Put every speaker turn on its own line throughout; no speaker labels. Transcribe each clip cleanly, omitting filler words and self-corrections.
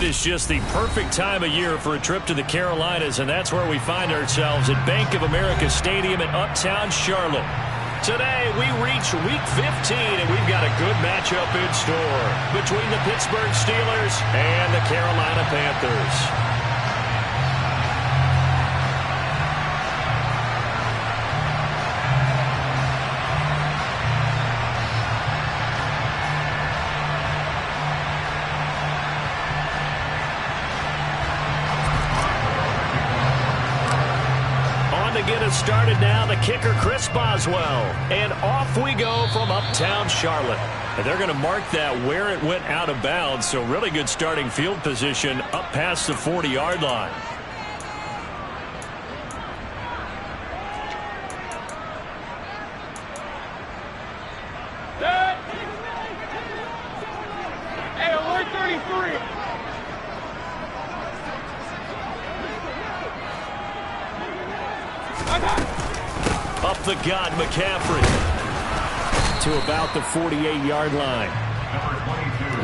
it is just the perfect time of year for a trip to the Carolinas, and that's where we find ourselves at Bank of America Stadium in Uptown Charlotte. Today, we reach Week 15, and we've got a good matchup in store between the Pittsburgh Steelers and the Carolina Panthers. Get us started now, the kicker Chris Boswell, and off we go from Uptown Charlotte. And they're going to mark that where it went out of bounds, so really good starting field position up past the 40-yard line.
Hey, alert 33.
Up the gut, McCaffrey to about the 48-yard line.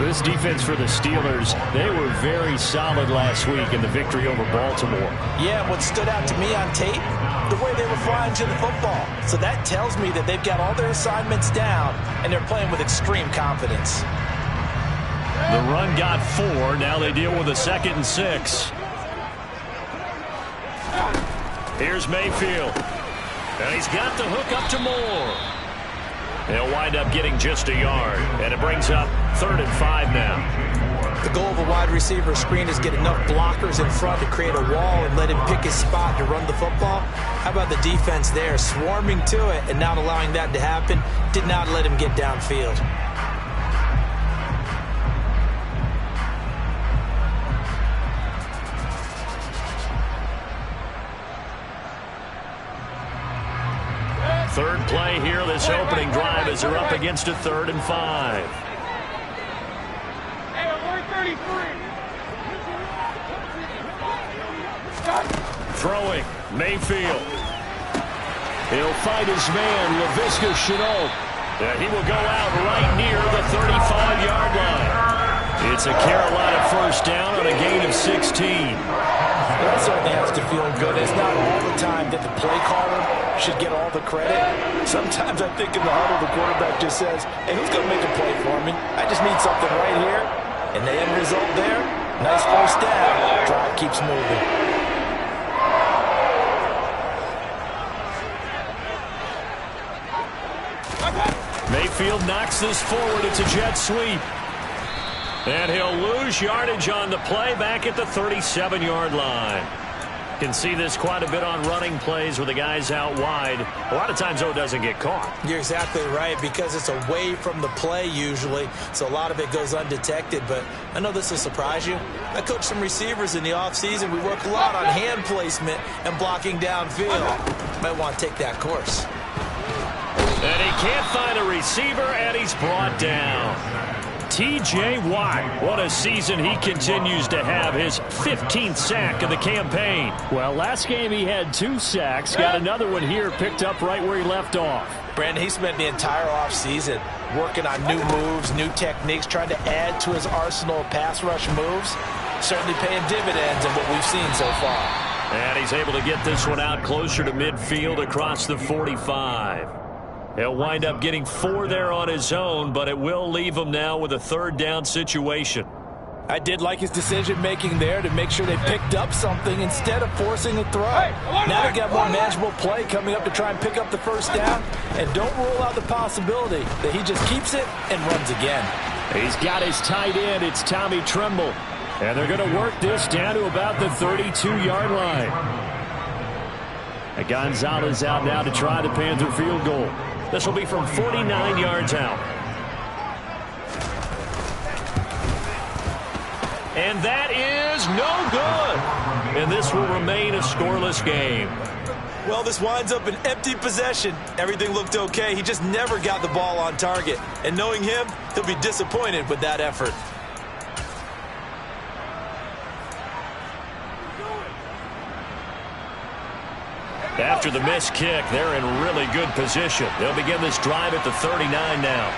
This defense for the Steelers, they were very solid last week in the victory over Baltimore.
Yeah, what stood out to me on tape, the way they were flying to the football. So that tells me that they've got all their assignments down, and they're playing with extreme confidence.
The run got 4. Now they deal with a 2nd and 6. Here's Mayfield. And he's got the hook up to Moore. They'll wind up getting just a yard. And it brings up 3rd and 5 now.
The goal of a wide receiver screen is get enough blockers in front to create a wall and let him pick his spot to run the football. How about the defense there, swarming to it and not allowing that to happen? Did not let him get downfield.
Third play here, this opening drive as they're up against a 3rd and 5.
Hey, alert 33.
Throwing, Mayfield. He'll find his man, Laviska Shenault. And he will go out right near the 35-yard line. It's a Carolina first down on a gain of 16.
That certainly has to feel good. It's not all the time that the play caller should get all the credit. Sometimes I think in the huddle, the quarterback just says, hey, who's going to make a play for me? I just need something right here. And the end result there, nice first down. Drive keeps moving.
Mayfield knocks this forward. It's a jet sweep. And he'll lose yardage on the play back at the 37-yard line. Can see this quite a bit on running plays with the guys out wide. A lot of times, though, it doesn't get caught.
You're exactly right, because it's away from the play usually, so a lot of it goes undetected. But I know this will surprise you. I coach some receivers in the offseason. We work a lot on hand placement and blocking downfield. Might want to take that course.
And he can't find a receiver, and he's brought down. T.J. Watt, what a season he continues to have, his 15th sack of the campaign.
Well, last game he had 2 sacks, got another one here picked up right where he left off.
Brandon, he spent the entire offseason working on new moves, new techniques, trying to add to his arsenal of pass rush moves. Certainly paying dividends in what we've seen so far.
And he's able to get this one out closer to midfield across the 45. He'll wind up getting 4 there on his own, but it will leave him now with a 3rd down situation.
I did like his decision-making there to make sure they picked up something instead of forcing a throw. Now they got more manageable play coming up to try and pick up the first down, and don't rule out the possibility that he just keeps it and runs again.
He's got his tight end. It's Tommy Tremble.
And they're going to work this down to about the 32-yard line.
And Gonzalez out now to try the Panther field goal.
This will be from 49 yards out. And that is no good. And this will remain a scoreless game.
Well, this winds up an empty possession. Everything looked okay. He just never got the ball on target. And knowing him, he'll be disappointed with that effort.
After the missed kick, they're in really good position. They'll begin this drive at the 39 now.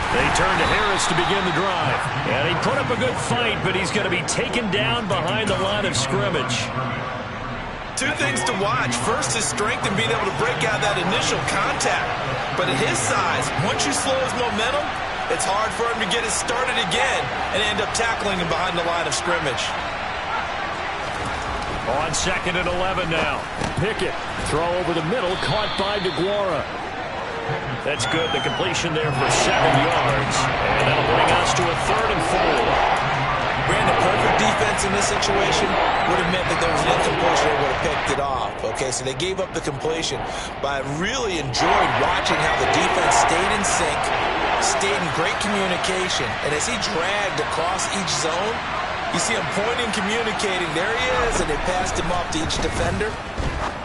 They turn to Harris to begin the drive. And he put up a good fight, but he's going to be taken down behind the line of scrimmage.
Two things to watch. First, his strength and being able to break out that initial contact. But at his size, once you slow his momentum, it's hard for him to get it started again and end up tackling him behind the line of scrimmage.
On 2nd and 11 now.
Pickett, throw over the middle, caught by DeGuara.
That's good. The completion there for 7 yards. And that'll bring us to a 3rd and 4.
Brandon, perfect defense in this situation would have meant that there was an incompletion. They would have picked it off. Okay, so they gave up the completion. But I really enjoyed watching how the defense stayed in sync, stayed in great communication. And as he dragged across each zone, you see him pointing, communicating. There he is, and they passed him off to each defender.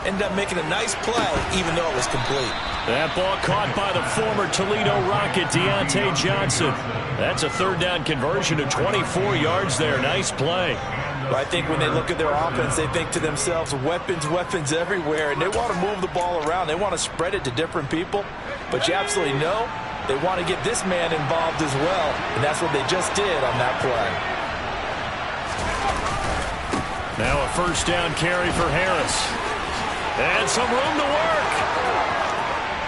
Ended up making a nice play, even though it was complete.
That ball caught by the former Toledo Rocket, Deontay Johnson. That's a 3rd down conversion of 24 yards there. Nice play.
But I think when they look at their offense, they think to themselves, weapons, weapons everywhere. And they want to move the ball around. They want to spread it to different people. But you absolutely know they want to get this man involved as well. And that's what they just did on that play.
Now a 1st down carry for Harris. And some room to work.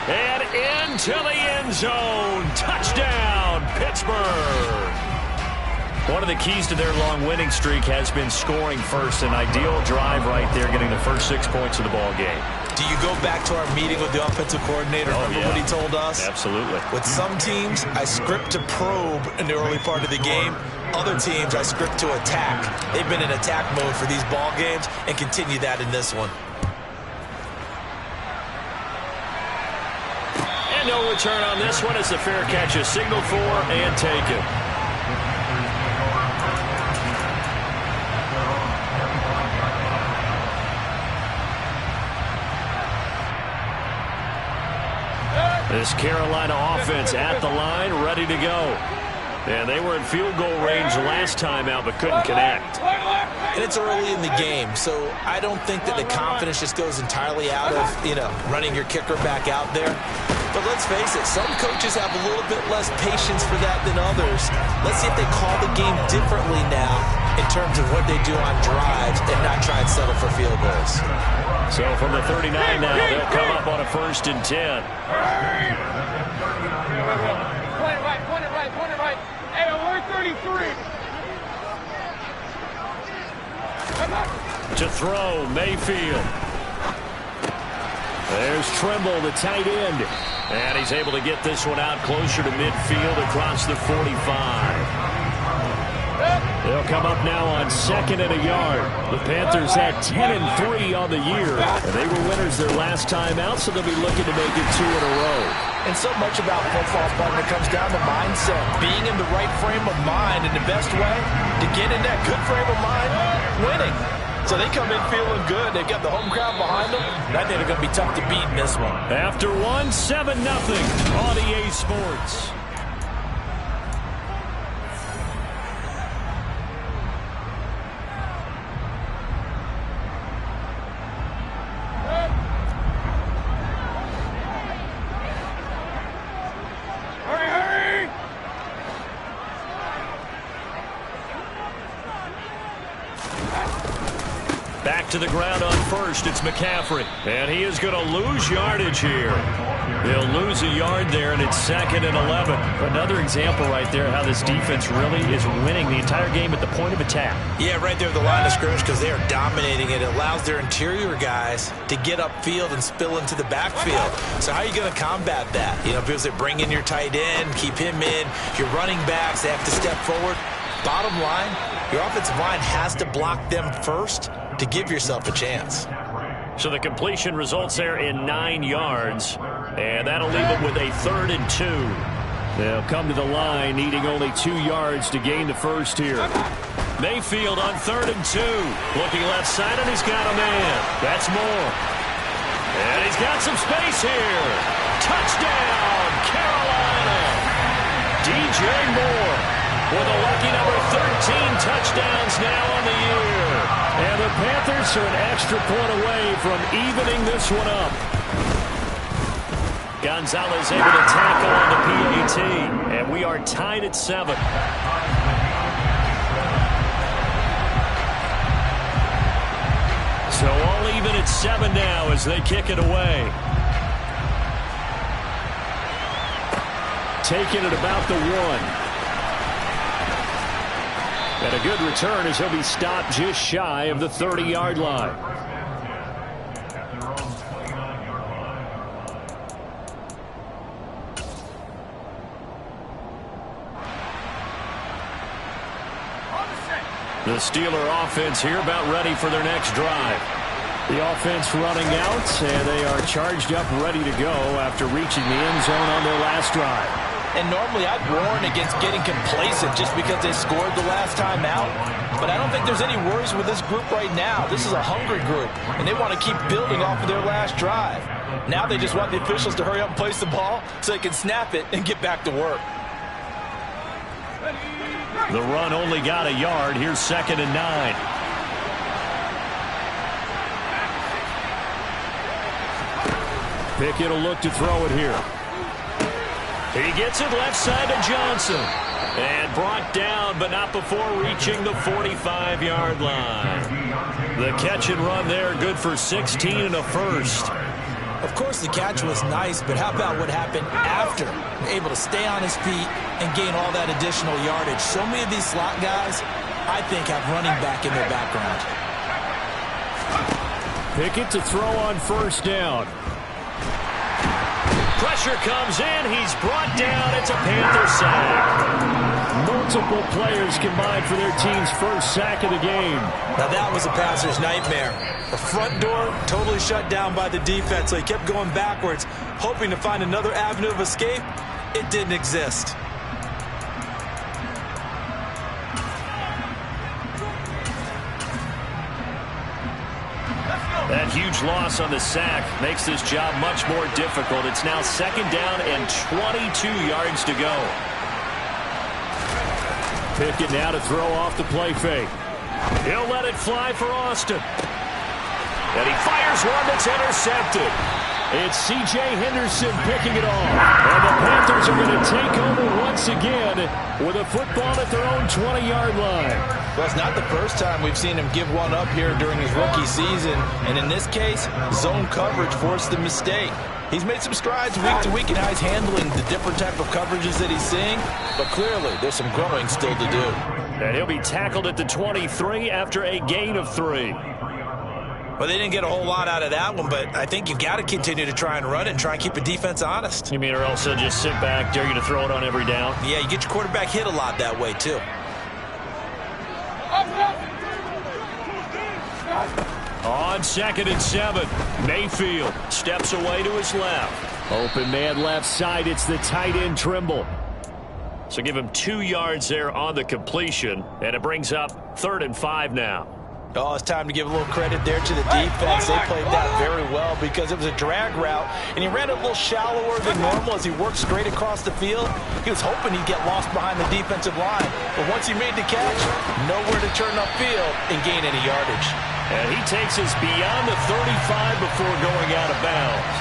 And into the end zone. Touchdown, Pittsburgh. One of the keys to their long winning streak has been scoring first. An ideal drive right there, getting the first 6 points of the ball game.
Do you go back to our meeting with the offensive coordinator? Remember what he told us?
Absolutely.
With some teams, I script to probe in the early part of the game. Other teams, I script to attack. They've been in attack mode for these ball games and continue that in this one.
And no return on this one as the fair catch is signaled for and taken. This Carolina offense at the line, ready to go. And they were in field goal range last time out, but couldn't connect.
And it's early in the game, so I don't think that the confidence just goes entirely out of, running your kicker back out there. But let's face it, some coaches have a little bit less patience for that than others. Let's see if they call the game differently now in terms of what they do on drives and not try and settle for field goals.
So from the 39 now, they'll come up on a 1st and 10.
Point it right. Hey, alert 33.
To throw, Mayfield. There's Trimble, the tight end. And he's able to get this one out closer to midfield across the 45. They'll come up now on 2nd and a yard. The Panthers had 10-3 on the year. And they were winners their last time out, so they'll be looking to make it 2 in a row.
And so much about football, Button, it comes down to mindset. Being in the right frame of mind, and the best way to get in that good frame of mind, winning. So they come in feeling good. They've got the home crowd behind them. And I think they're going to be tough to beat in this one.
After 7-0 on EA Sports. Back to the ground on 1st, it's McCaffrey. And he is going to lose yardage here. He'll lose a yard there, and it's 2nd and 11. Another example right there how this defense really is winning the entire game at the point of attack.
Yeah, right there at the line of scrimmage because they are dominating it. It allows their interior guys to get upfield and spill into the backfield. So how are you going to combat that? Because they bring in your tight end, keep him in. Your running backs, they have to step forward. Bottom line, your offensive line has to block them first to give yourself a chance.
So the completion results there in 9 yards, and that'll leave them with a 3rd and 2. They'll come to the line, needing only 2 yards to gain the first here. Mayfield on 3rd and 2. Looking left side, and he's got a man. That's Moore. And he's got some space here. Touchdown, Carolina. DJ Moore with a lucky number 13 touchdowns now on the year. And the Panthers are an extra point away from evening this one up. Gonzalez able to tackle on the PAT. And we are tied at 7. So all even at 7 now as they kick it away. Taking it about the 1. And a good return as he'll be stopped just shy of the 30-yard line. The Steeler offense here about ready for their next drive. The offense running out, and they are charged up ready to go after reaching the end zone on their last drive.
And normally I'd warn against getting complacent just because they scored the last time out. But I don't think there's any worries with this group right now. This is a hungry group, and they want to keep building off of their last drive. Now they just want the officials to hurry up and place the ball so they can snap it and get back to work.
The run only got a yard. Here's 2nd and 9. Pickett will look to throw it here. He gets it left side to Johnson. And brought down, but not before reaching the 45-yard line. The catch and run there, good for 16 and a first.
Of course, the catch was nice, but how about what happened after? Able to stay on his feet and gain all that additional yardage. So many of these slot guys, I think, have running back in their background.
Pickett to throw on 1st down.
Pressure comes in. He's brought down. It's a Panther sack.
Multiple players combined for their team's first sack of the game.
Now that was a passer's nightmare. The front door totally shut down by the defense, so he kept going backwards, hoping to find another avenue of escape. It didn't exist.
That huge loss on the sack makes this job much more difficult. It's now 2nd down and 22 yards to go.
Pickett now to throw off the play fake.
He'll let it fly for Austin. And he fires one that's intercepted.
It's C.J. Henderson picking it off. And the Panthers are going to take over once again with a football at their own 20-yard line.
Well, it's not the first time we've seen him give one up here during his rookie season. And in this case, zone coverage forced the mistake. He's made some strides week to week in how he's handling the different type of coverages that he's seeing. But clearly, there's some growing still to do.
And he'll be tackled at the 23 after a gain of 3.
Well, they didn't get a whole lot out of that one, but I think you've got to continue to try and run it and try and keep the defense honest.
You mean or else they'll just sit back, dare you to throw it on every down?
Yeah, you get your quarterback hit a lot that way, too.
On 2nd and 7, Mayfield steps away to his left.
Open man left side, it's the tight end Trimble.
So give him 2 yards there on the completion, and it brings up 3rd and 5 now.
Oh, it's time to give a little credit there to the defense. They played that very well because it was a drag route, and he ran it a little shallower than normal as he worked straight across the field. He was hoping he'd get lost behind the defensive line, but once he made the catch, nowhere to turn upfield and gain any yardage.
And he takes us beyond the 35 before going out of bounds.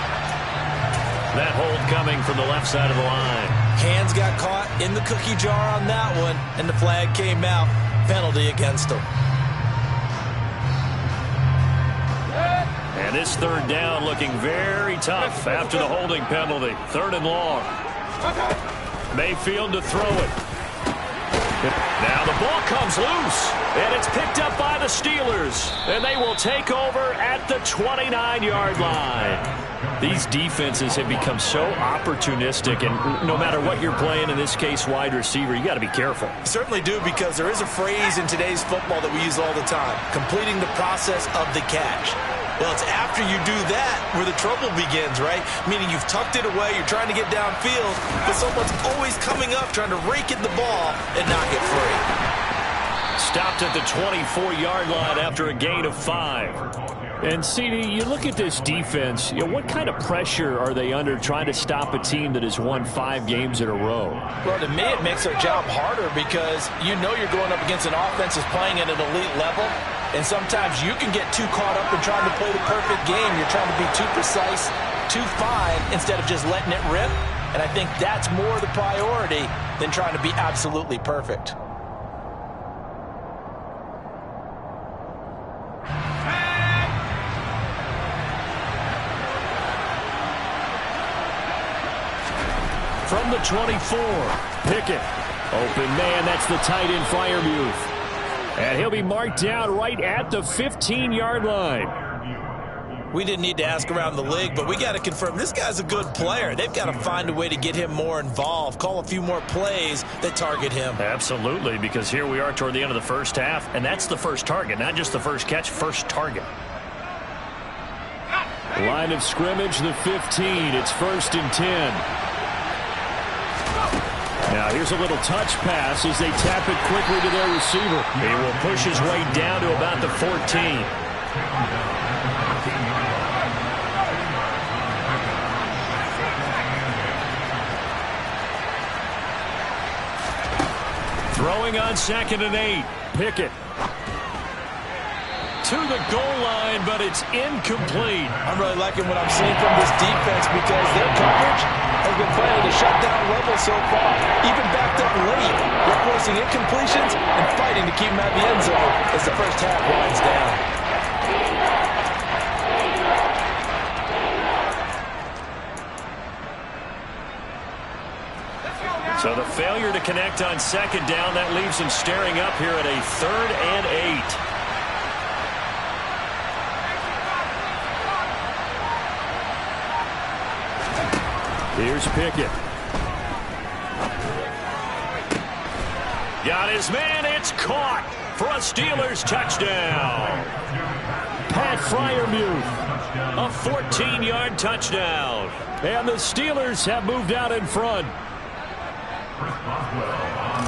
That hold coming from the left side of the line.
Hands got caught in the cookie jar on that one, and the flag came out. Penalty against him.
And this 3rd down looking very tough after the holding penalty. 3rd and long. Mayfield to throw it. Now the ball comes loose, and it's picked up by the Steelers. And they will take over at the 29-yard line. These defenses have become so opportunistic, and no matter what you're playing, in this case wide receiver, you got to be careful.
You certainly do, because there is a phrase in today's football that we use all the time: completing the process of the catch. Well, it's after you do that where the trouble begins, right? Meaning you've tucked it away, you're trying to get downfield, but someone's always coming up trying to rake at the ball and knock it free.
Stopped at the 24-yard line after a gain of 5.
And, CD, you look at this defense, what kind of pressure are they under trying to stop a team that has won 5 games in a row?
Well, to me, it makes their job harder because you know you're going up against an offense that's playing at an elite level. And sometimes you can get too caught up in trying to play the perfect game. You're trying to be too precise, to fine instead of just letting it rip. And I think that's more the priority than trying to be absolutely perfect.
From the 24, Pickett. Open man, that's the tight end Freiermuth. And he'll be marked down right at the 15-yard line.
We didn't need to ask around the league, but we got to confirm this guy's a good player. They've got to find a way to get him more involved, call a few more plays that target him.
Absolutely, because here we are toward the end of the first half, and that's the first target, not just the first catch, first target.
Line of scrimmage, the 15. It's 1st and 10. Now here's a little touch pass as they tap it quickly to their receiver.
He will push his way down to about the 14.
Throwing on 2nd and 8. Pickett. To the goal line, but it's incomplete.
I'm really liking what I'm seeing from this defense because their coverage has been playing at a shutdown level so far. Even backed up late, they're forcing incompletions and fighting to keep them out of the end zone as the first half winds down.
So the failure to connect on 2nd down, that leaves them staring up here at a 3rd and 8.
Here's Pickett.
Got his man. It's caught for a Steelers touchdown.
Pat Freiermuth.
A 14-yard touchdown.
And the Steelers have moved out in front.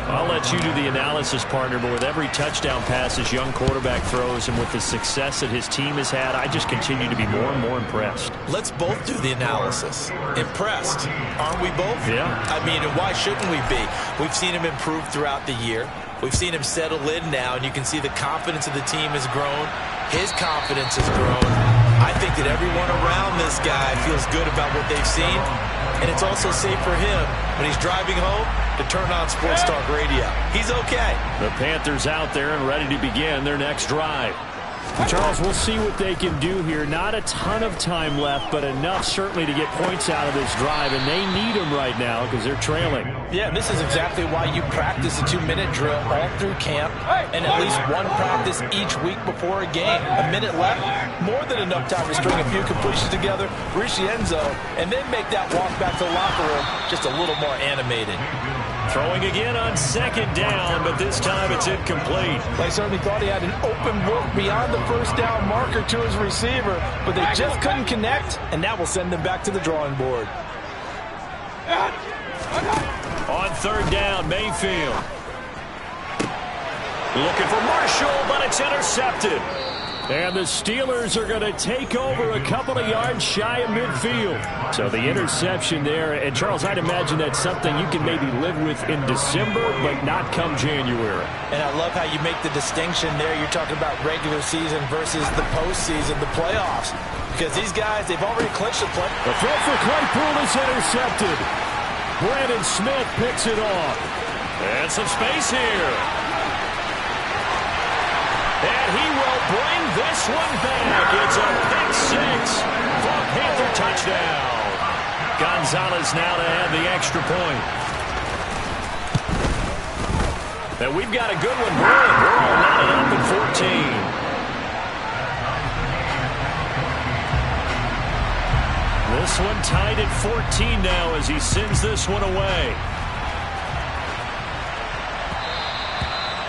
I'll let you do the analysis, partner, but with every touchdown pass his young quarterback throws and with the success that his team has had, I just continue to be more and more impressed.
Let's both do the analysis. Impressed, aren't we both?
Yeah.
I mean, and why shouldn't we be? We've seen him improve throughout the year. We've seen him settle in now, and you can see the confidence of the team has grown. His confidence has grown. I think that everyone around this guy feels good about what they've seen, and it's also safe for him when he's driving home to turn on Sports Talk Radio. He's okay.
The Panthers out there and ready to begin their next drive. Charles, we'll see what they can do here. Not a ton of time left, but enough certainly to get points out of this drive, and they need them right now because they're trailing.
Yeah, this is exactly why you practice a 2-minute drill all through camp and at least one practice each week before a game. A minute left, more than enough time to string a few completions together, reach the end zone, and then make that walk back to the locker room just a little more animated.
Throwing again on 2nd down, but this time it's incomplete.
They certainly thought he had an open look beyond the first down marker to his receiver, but they just couldn't connect, and that will send them back to the drawing board.
On 3rd down, Mayfield. Looking for Marshall, but it's intercepted.
And the Steelers are going to take over a couple of yards shy of midfield. So the interception there, and Charles, I'd imagine that's something you can maybe live with in December, but not come January.
And I love how you make the distinction there. You're talking about regular season versus the postseason, the playoffs. Because these guys, they've already clinched the play.
The throw for Claypool is intercepted. Brandon Smith picks it off.
And some space here. And he will bring this one back. It's a pick 6 for a Panther touchdown. Gonzalez now to add the extra point. And we've got a good one brewing. We're all knotted up at 14. This one tied at 14 now as he sends this one away.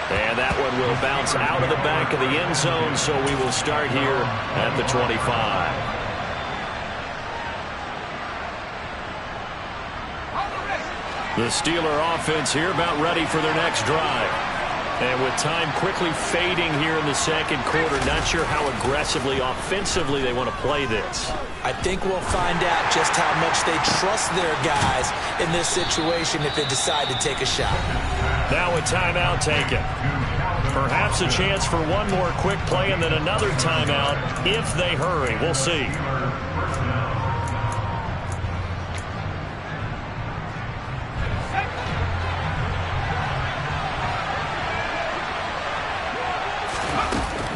And that one will bounce out of the back of the end zone, so we will start here at the 25. The Steeler offense here about ready for their next drive. And with time quickly fading here in the second quarter, not sure how aggressively, offensively they want to play this.
I think we'll find out just how much they trust their guys in this situation if they decide to take a shot.
Now a timeout taken. Perhaps a chance for one more quick play and then another timeout if they hurry. We'll see.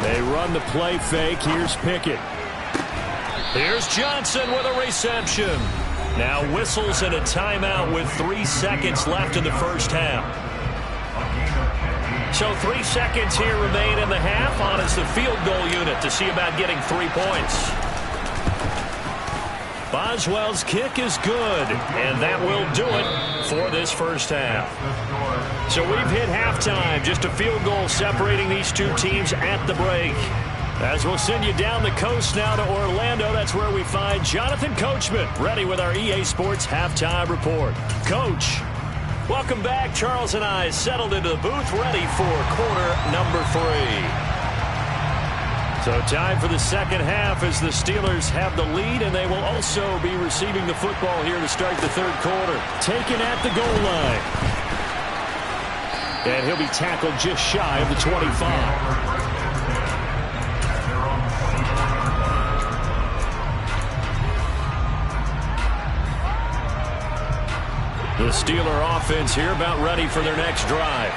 They run the play fake. Here's Pickett.
Here's Johnson with a reception. Now whistles and a timeout with 3 seconds left in the first half. So 3 seconds here remain in the half on as the field goal unit to see about getting 3 points. Boswell's kick is good, and that will do it for this first half. So we've hit halftime, just a field goal separating these two teams at the break. As we'll send you down the coast now to Orlando, that's where we find Jonathan Coachman, ready with our EA Sports Halftime Report. Coach, welcome back. Charles and I settled into the booth, ready for quarter number 3. So time for the second half as the Steelers have the lead, and they will also be receiving the football here to start the third quarter.
Taken at the goal line. And he'll be tackled just shy of the 25.
The Steeler offense here about ready for their next drive.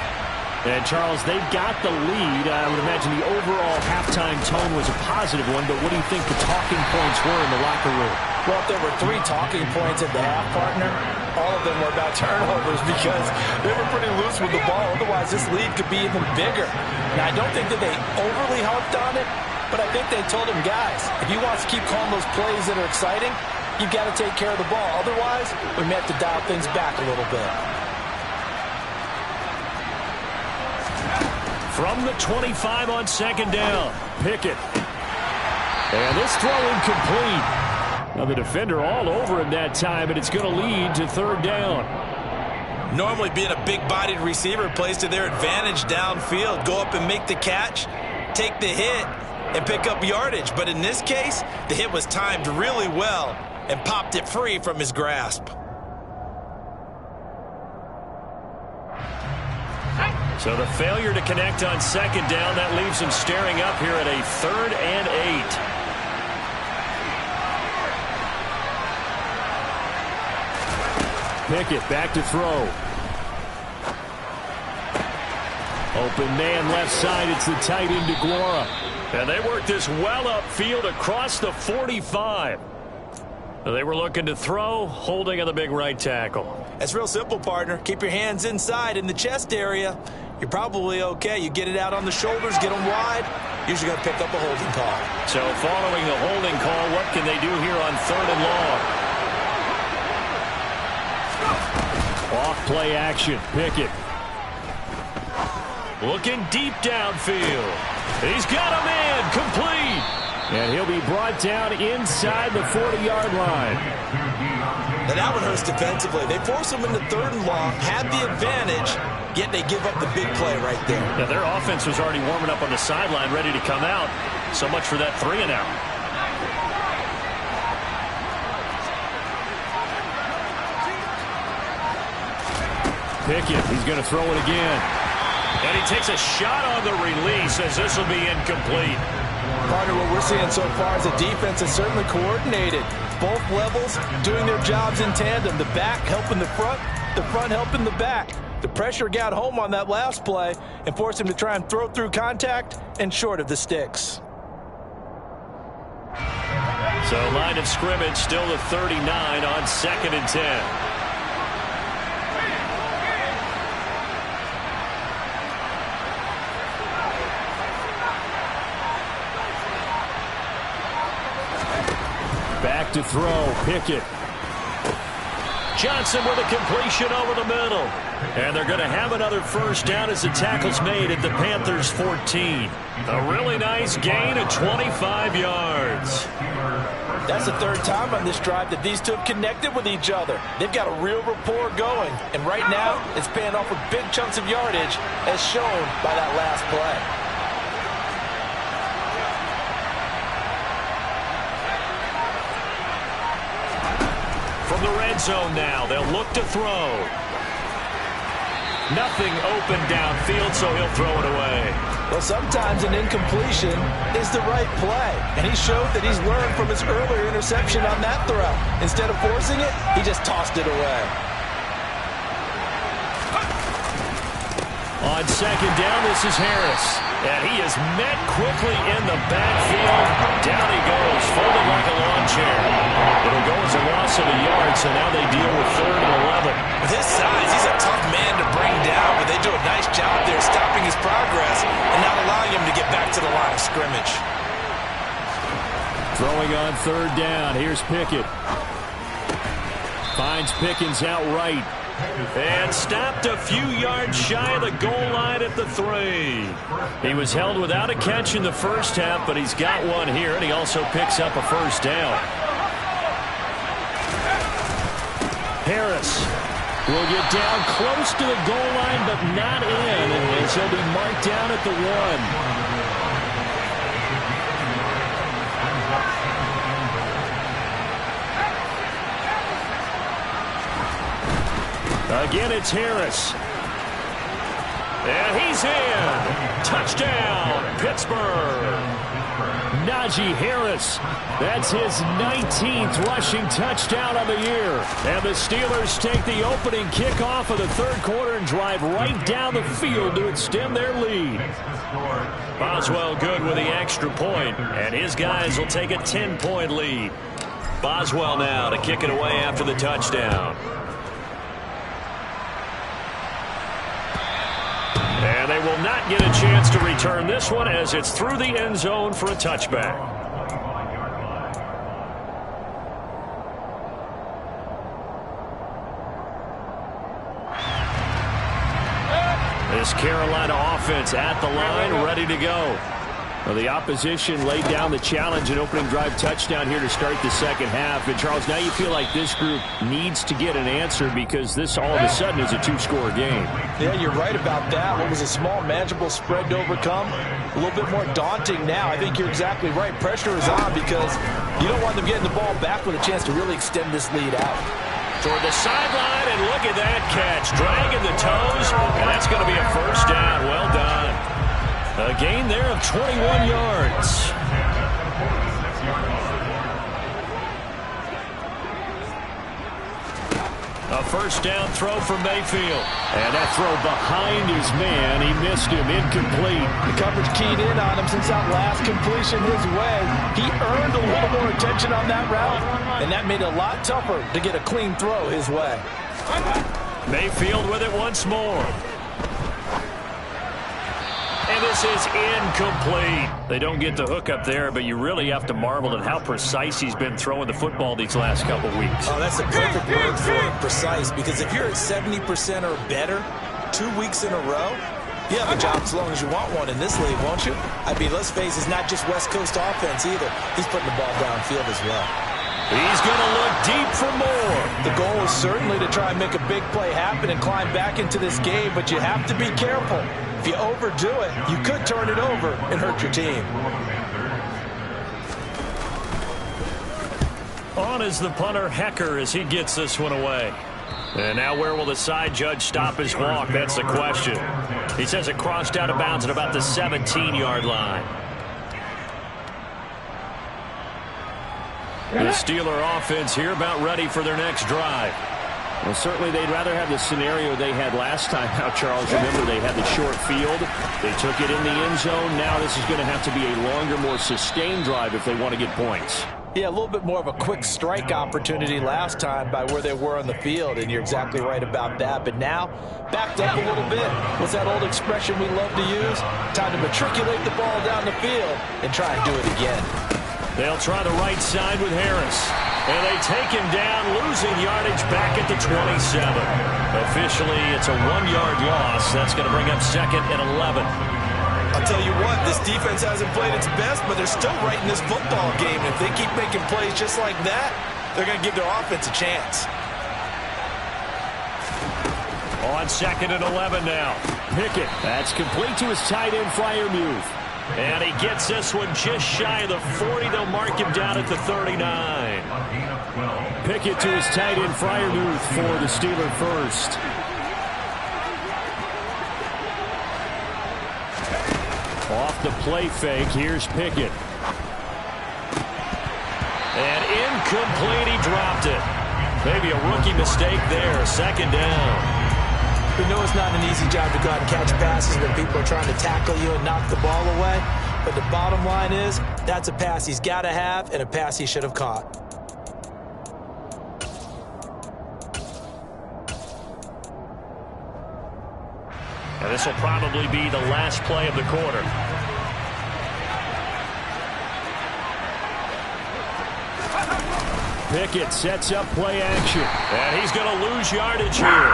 And, Charles, they've got the lead. I would imagine the overall halftime tone was a positive one, but what do you think the talking points were in the locker room?
Well, if there were 3 talking points at the half, partner, all of them were about turnovers because they were pretty loose with the ball. Otherwise, this lead could be even bigger. Now, I don't think that they overly harped on it, but I think they told them, guys, if you want to keep calling those plays that are exciting, you've got to take care of the ball. Otherwise, we may have to dial things back a little bit.
From the 25 on second down, Pickett.
And this throw incomplete. Now the defender all over him that time, and it's going to lead to third down.
Normally being a big-bodied receiver plays to their advantage downfield. Go up and make the catch, take the hit, and pick up yardage. But in this case, the hit was timed really well and popped it free from his grasp.
So the failure to connect on second down, that leaves him staring up here at a 3rd and
8. Pickett back to throw. Open man left side. It's the tight end DeGuara.
And they work this well upfield across the 45. They were looking to throw, holding on the big right tackle.
It's real simple, partner. Keep your hands inside in the chest area. You're probably okay. You get it out on the shoulders, get them wide. Usually going to pick up a holding call.
So following the holding call, what can they do here on 3rd and long?
Off play action. Pickett.
Looking deep downfield. He's got a man complete.
And he'll be brought down inside the 40-yard line.
Now that one hurts defensively. They force him into 3rd and long, had the advantage, yet they give up the big play right there.
Yeah, their offense was already warming up on the sideline, ready to come out. So much for that 3 and out.
Pickett, he's going to throw it again.
And he takes a shot on the release as this will be incomplete.
Partner, what we're seeing so far is a defense that's certainly coordinated. Both levels doing their jobs in tandem. The back helping the front helping the back. The pressure got home on that last play and forced him to try and throw through contact and short of the sticks.
So line of scrimmage still the 39 on 2nd and 10.
Back to throw, Pickett.
Johnson with a completion over the middle. And they're going to have another first down as the tackle's made at the Panthers' 14. A really nice gain of 25 yards.
That's the 3rd time on this drive that these two have connected with each other. They've got a real rapport going. And right now, it's paying off with big chunks of yardage as shown by that last play.
From the red zone now, they'll look to throw. Nothing open downfield, so he'll throw it away.
Well, sometimes an incompletion is the right play, and he showed that he's learned from his earlier interception on that throw. Instead of forcing it, he just tossed it away.
On second down, this is Harris. And he is met quickly in the backfield. Down he goes, folded like a lawn chair. It'll go as a loss of a yard, so now they deal with 3rd and 11.
With his size, he's a tough man to bring down, but they do a nice job there stopping his progress and not allowing him to get back to the line of scrimmage.
Throwing on 3rd down. Here's Pickett. Finds Pickens out right.
And stopped a few yards shy of the goal line at the 3. He was held without a catch in the first half, but he's got one here, and he also picks up a 1st down. Harris will get down close to the goal line, but not in, and he'll be marked down at the 1. Again, it's Harris. And he's in. Touchdown, Pittsburgh. Najee Harris. That's his 19th rushing touchdown of the year. And the Steelers take the opening kickoff of the 3rd quarter and drive right down the field to extend their lead. Boswell good with the extra point, and his guys will take a 10-point lead. Boswell now to kick it away after the touchdown. And they will not get a chance to return this one as it's through the end zone for a touchback. This Carolina offense at the line, ready to go. Well, the opposition laid down the challenge and opening drive touchdown here to start the second half. And, Charles, now you feel like this group needs to get an answer because this all of a sudden is a 2-score game.
Yeah, you're right about that. What was a small, manageable spread to overcome, a little bit more daunting now. I think you're exactly right. Pressure is on because you don't want them getting the ball back with a chance to really extend this lead out.
Toward the sideline, and look at that catch. Dragging the toes, and that's going to be a 1st down. Well done. A gain there of 21 yards. A 1st down throw for Mayfield.
And that throw behind his man. He missed him. Incomplete.
The coverage keyed in on him since that last completion his way. He earned a little more attention on that route, and that made it a lot tougher to get a clean throw his way.
Mayfield with it once more. And this is incomplete. They don't get the hook up there, but you really have to marvel at how precise he's been throwing the football these last couple weeks.
Oh, that's the perfect word for it, precise, because if you're at 70% or better 2 weeks in a row, you have a job as long as you want one in this league, won't you? I mean, let's face it, it's not just West Coast offense either. He's putting the ball downfield as well.
He's going to look deep for more.
The goal is certainly to try and make a big play happen and climb back into this game, but you have to be careful. If you overdo it, you could turn it over and hurt your team.
On is the punter, Hecker, as he gets this one away. And now where will the side judge stop his walk? That's the question. He says it crossed out of bounds at about the 17-yard line. The Steeler offense here about ready for their next drive.
Well, certainly they'd rather have the scenario they had last time out, Charles. Remember, they had the short field. They took it in the end zone. Now this is going to have to be a longer, more sustained drive if they want to get points.
Yeah, a little bit more of a quick strike opportunity last time by where they were on the field, and you're exactly right about that. But now, backed up a little bit. What's that old expression we love to use? Time to matriculate the ball down the field and try and do it again.
They'll try the right side with Harris. And they take him down, losing yardage back at the 27. Officially, it's a 1-yard loss. That's going to bring up 2nd and 11.
I'll tell you what, this defense hasn't played its best, but they're still right in this football game. If they keep making plays just like that, they're going to give their offense a chance.
On 2nd and 11 now.
Pickett. That's complete to his tight end, Freiermuth.
And he gets this one just shy of the 40. They'll mark him down at the 39.
Pickett to his tight end, Freiermuth for the Steeler first. Off the play fake, here's Pickett.
And incomplete, he dropped it. Maybe a rookie mistake there, 2nd down.
We know it's not an easy job to go out and catch passes when people are trying to tackle you and knock the ball away. But the bottom line is, that's a pass he's got to have and a pass he should have caught.
And this will probably be the last play of the quarter.
Pickett sets up play action.
And he's going to lose yardage here,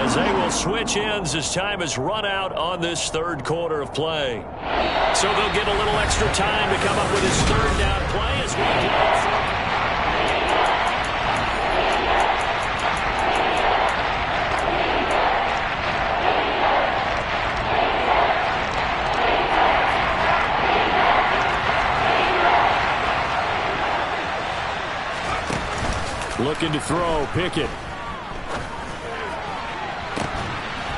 as they will switch ends as time has run out on this third quarter of play. So they'll get a little extra time to come up with his third down play as we play.
Looking to throw, Pickett.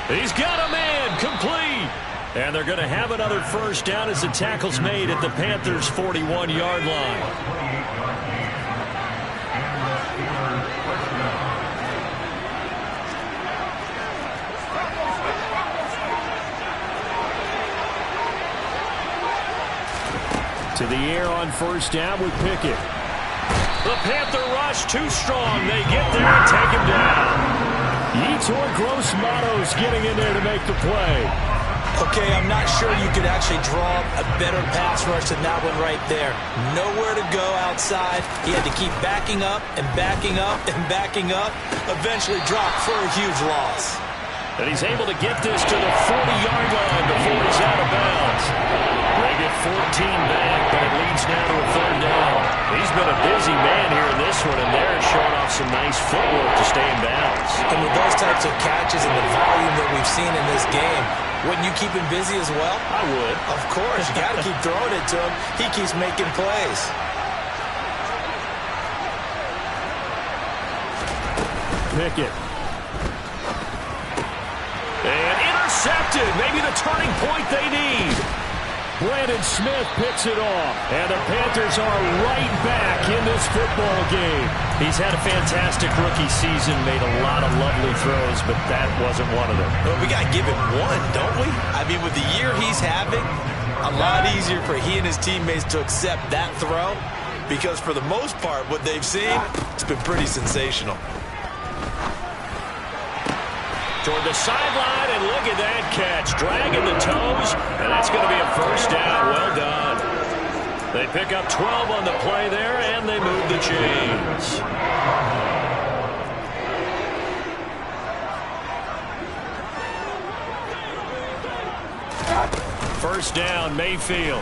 He's got a man, complete. And they're going to have another first down as the tackle's made at the Panthers' 41-yard line.
To the air on first down with Pickett.
The Panther rush too strong. They get there and take him down.
Yetur Gross-Matos getting in there to make the play.
Okay, I'm not sure you could actually draw a better pass rush than that one right there. Nowhere to go outside. He had to keep backing up and backing up and backing up. Eventually dropped for a huge loss.
And he's able to get this to the 40-yard line before he's out of bounds. They get 14 back, but it leads now to a third down. He's been a busy man here in this one, and they're showing off some nice footwork to stay in bounds.
And with those types of catches and the volume that we've seen in this game, wouldn't you keep him busy as well?
I would.
Of course. You got to keep throwing it to him. He keeps making plays.
Pickett.
And intercepted. Maybe the turning point they need.
Brandon Smith picks it off. And the Panthers are right back in this football game.
He's had a fantastic rookie season, made a lot of lovely throws, but that wasn't one of them.
Well, we got to give him one, don't we? I mean, with the year he's having, a lot easier for he and his teammates to accept that throw, because for the most part, what they've seen, it's been pretty sensational.
Toward the sideline, and look at that catch. Dragging the toes, and that's going to be a first down. Well done. They pick up 12 on the play there, and they move the chains. First down, Mayfield.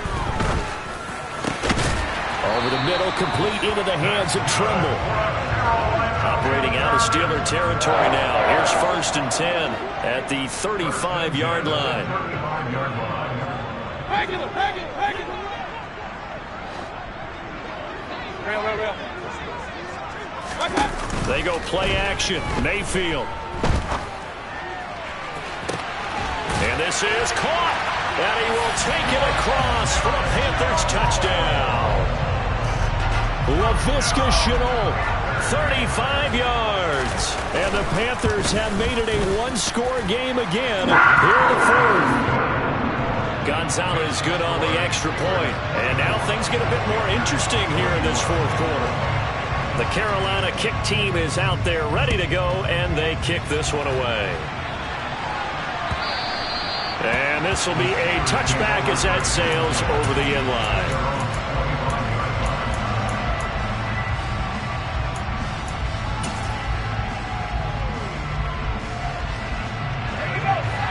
Over the middle, complete into the hands of Tremble.
Operating out of Steeler territory now. Here's first and 10 at the 35-yard line. They go play action. Mayfield. And this is caught. And he will take it across for a Panthers touchdown.
Laviska Shenault.
35 yards.
And the Panthers have made it a one-score game again here in the fourth.
Gonzalez good on the extra point. And now things get a bit more interesting here in this fourth quarter. The Carolina kick team is out there ready to go, and they kick this one away. And this will be a touchback as that sails over the end line.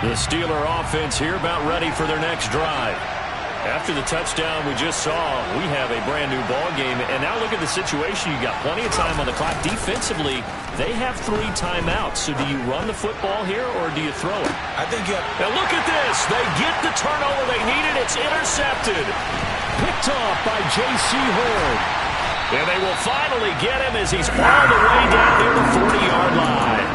The Steeler offense here about ready for their next drive. After the touchdown we just saw, we have a brand new ball game. And now look at the situation. You got plenty of time on the clock. Defensively, they have 3 timeouts. So do you run the football here or do you throw it?
I think you have...
Now look at this. They get the turnover they needed. It's intercepted.
Picked off by J.C. Horn.
And they will finally get him as he's all the way down near the 40-yard line.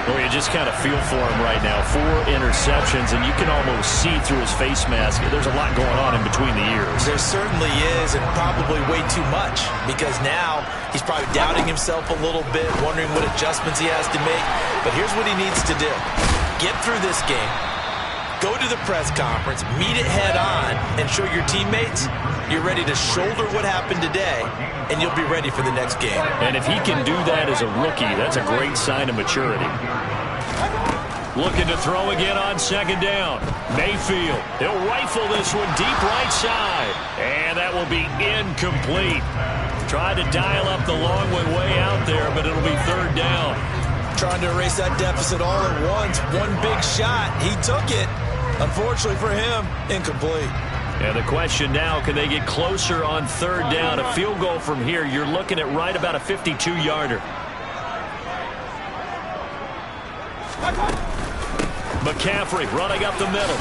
Well, you just kind of feel for him right now. 4 interceptions, and you can almost see through his face mask. There's a lot going on in between the ears.
There certainly is, and probably way too much, because now he's probably doubting himself a little bit, wondering what adjustments he has to make. But here's what he needs to do. Get through this game, go to the press conference, meet it head on, and show your teammates you're ready to shoulder what happened today, and you'll be ready for the next game.
And if he can do that as a rookie, that's a great sign of maturity. Looking to throw again on second down. Mayfield, he'll rifle this one deep right side. And that will be incomplete. Tried to dial up the long way out there, but it'll be third down.
Trying to erase that deficit all at once. One big shot. He took it. Unfortunately for him, incomplete.
And the question now, can they get closer on third down? A field goal from here, you're looking at right about a 52-yarder. McCaffrey running up the middle.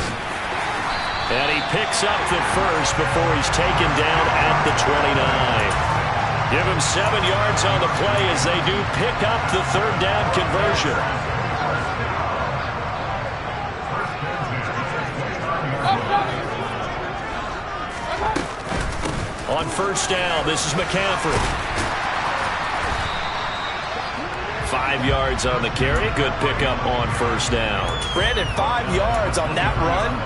And he picks up the first before he's taken down at the 29. Give him 7 yards on the play as they do pick up the third down conversion. On first down, this is McCaffrey. 5 yards on the carry. Good pickup on first down.
Brandon, 5 yards on that run.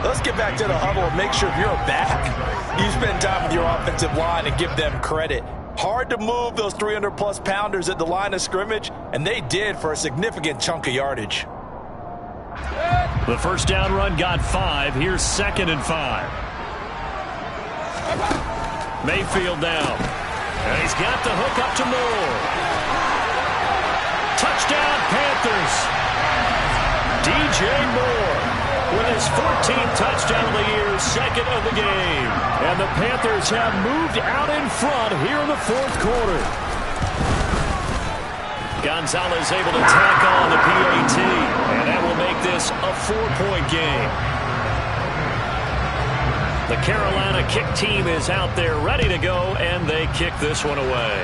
Let's get back to the huddle and make sure if you're a back, you spend time with your offensive line and give them credit. Hard to move those 300-plus pounders at the line of scrimmage, and they did for a significant chunk of yardage.
The first down run got 5. Here's 2nd and 5. Mayfield down. And he's got the hook up to Moore. Touchdown, Panthers. DJ Moore with his 14th touchdown of the year, 2nd of the game. And the Panthers have moved out in front here in the 4th quarter. Gonzalez able to tack on the PAT, and that will make this a 4-point game. The Carolina kick team is out there ready to go, and they kick this one away.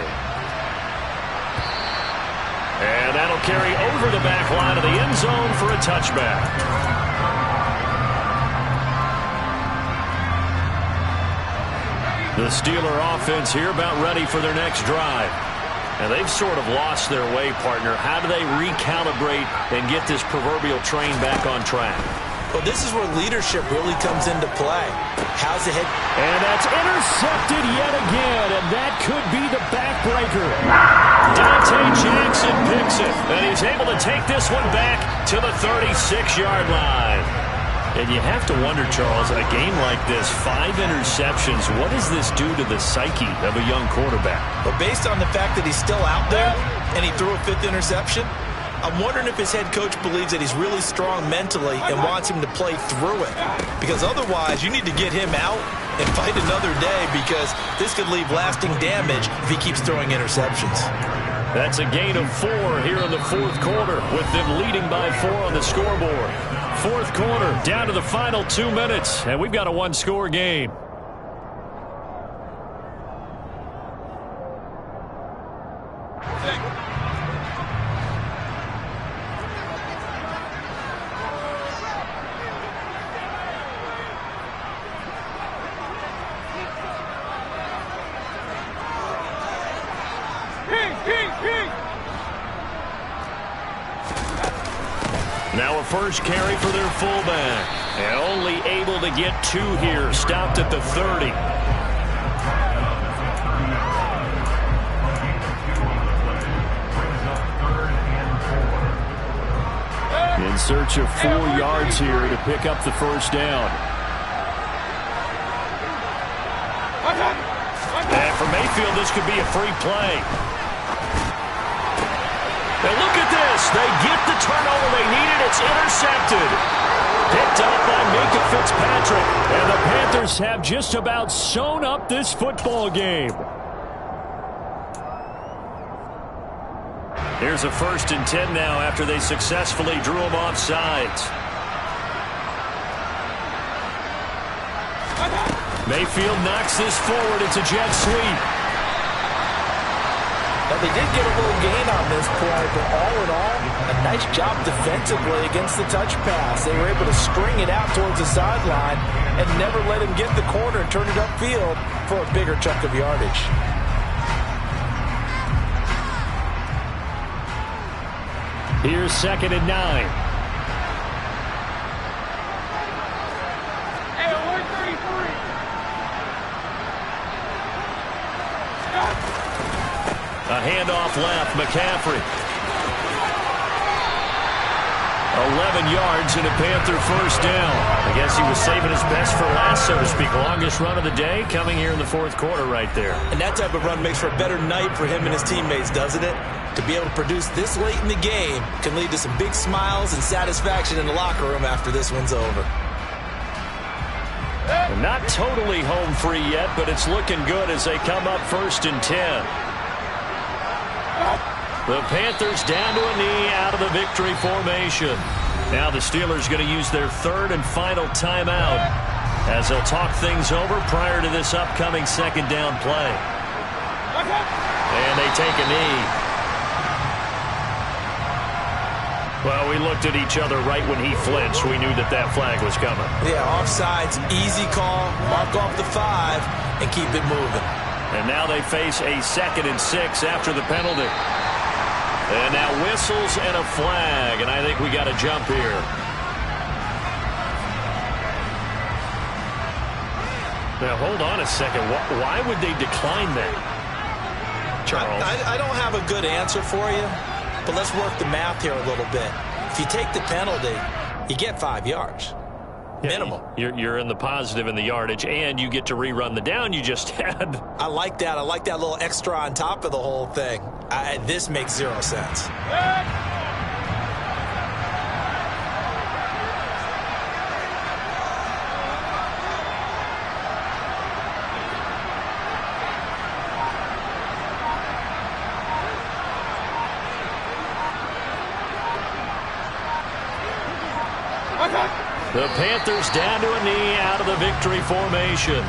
And that'll carry over the back line of the end zone for a touchback. The Steeler offense here about ready for their next drive. And they've sort of lost their way, partner. How do they recalibrate and get this proverbial train back on track?
Well, this is where leadership really comes into play. How's the head?
And that's intercepted yet again, and that could be the backbreaker.
Dante Jackson picks it, and he's able to take this one back to the 36-yard line. And you have to wonder, Charles, in a game like this, 5 interceptions, what does this do to the psyche of a young quarterback?
But based on the fact that he's still out there and he threw a 5th interception, I'm wondering if his head coach believes that he's really strong mentally and wants him to play through it. Because otherwise, you need to get him out and fight another day, because this could leave lasting damage if he keeps throwing interceptions.
That's a gain of 4 here in the 4th quarter, with them leading by 4 on the scoreboard. 4th quarter, down to the final 2 minutes, and we've got a 1-score game. Now a first carry for their fullback. And only able to get 2 here. Stopped at the 30. In search of 4 yards here to pick up the first down. And for Mayfield, this could be a free play. And look at this. They get the turnover they needed. It's intercepted. Picked up by Minka Fitzpatrick. And the Panthers have just about sewn up this football game. Here's a 1st and 10 now after they successfully drew him off sides. Mayfield knocks this forward. It's a jet sweep.
That they did get a little gain on this play, but all in all, a nice job defensively against the touch pass. They were able to string it out towards the sideline and never let him get the corner and turn it upfield for a bigger chunk of yardage.
Here's 2nd and 9.
Hey, alert 33.
A handoff left, McCaffrey. 11 yards and a Panther first down. I guess he was saving his best for last, so to speak. Longest run of the day coming here in the 4th quarter right there.
And that type of run makes for a better night for him and his teammates, doesn't it? To be able to produce this late in the game can lead to some big smiles and satisfaction in the locker room after this one's over.
Not totally home free yet, but it's looking good as they come up 1st and 10. The Panthers down to a knee out of the victory formation. Now the Steelers going to use their 3rd and final timeout as they'll talk things over prior to this upcoming 2nd down play. And they take a knee. Well, we looked at each other right when he flinched. We knew that that flag was coming.
Yeah, offsides, easy call, mark off the 5, and keep it moving.
And now they face a 2nd and 6 after the penalty. And now whistles and a flag, and I think we got a jump here. Now, hold on a second. Why would they decline that, Charles?
I don't have a good answer for you, but let's work the math here a little bit. If you take the penalty, you get 5 yards. Minimum.
You're in the positive in the yardage, and you get to rerun the down you just had.
I like that. I like that little extra on top of the whole thing. This makes 0 sense.
The Panthers down to a knee out of the victory formation.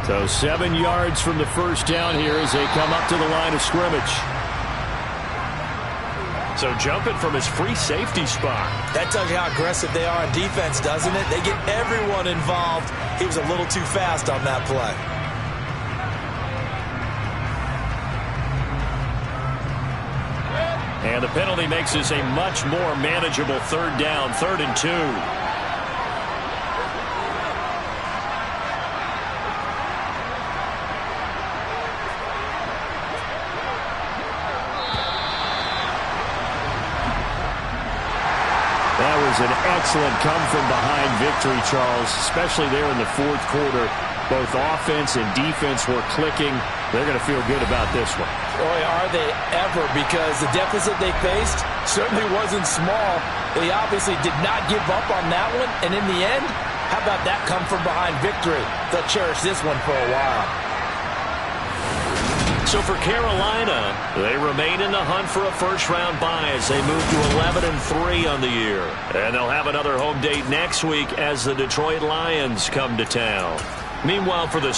So 7 yards from the first down here as they come up to the line of scrimmage. So jumping from his free safety spot.
That tells you how aggressive they are on defense, doesn't it? They get everyone involved. He was a little too fast on that play.
And the penalty makes this a much more manageable 3rd down, 3rd and 2. An excellent come-from-behind victory, Charles, especially there in the 4th quarter. Both offense and defense were clicking. They're going to feel good about this one.
Boy, are they ever, because the deficit they faced certainly wasn't small. They obviously did not give up on that one, and in the end, how about that come-from-behind victory? They'll cherish this one for a while.
So for Carolina, they remain in the hunt for a first-round bye as they move to 11-3 on the year. And they'll have another home date next week as the Detroit Lions come to town. Meanwhile, for the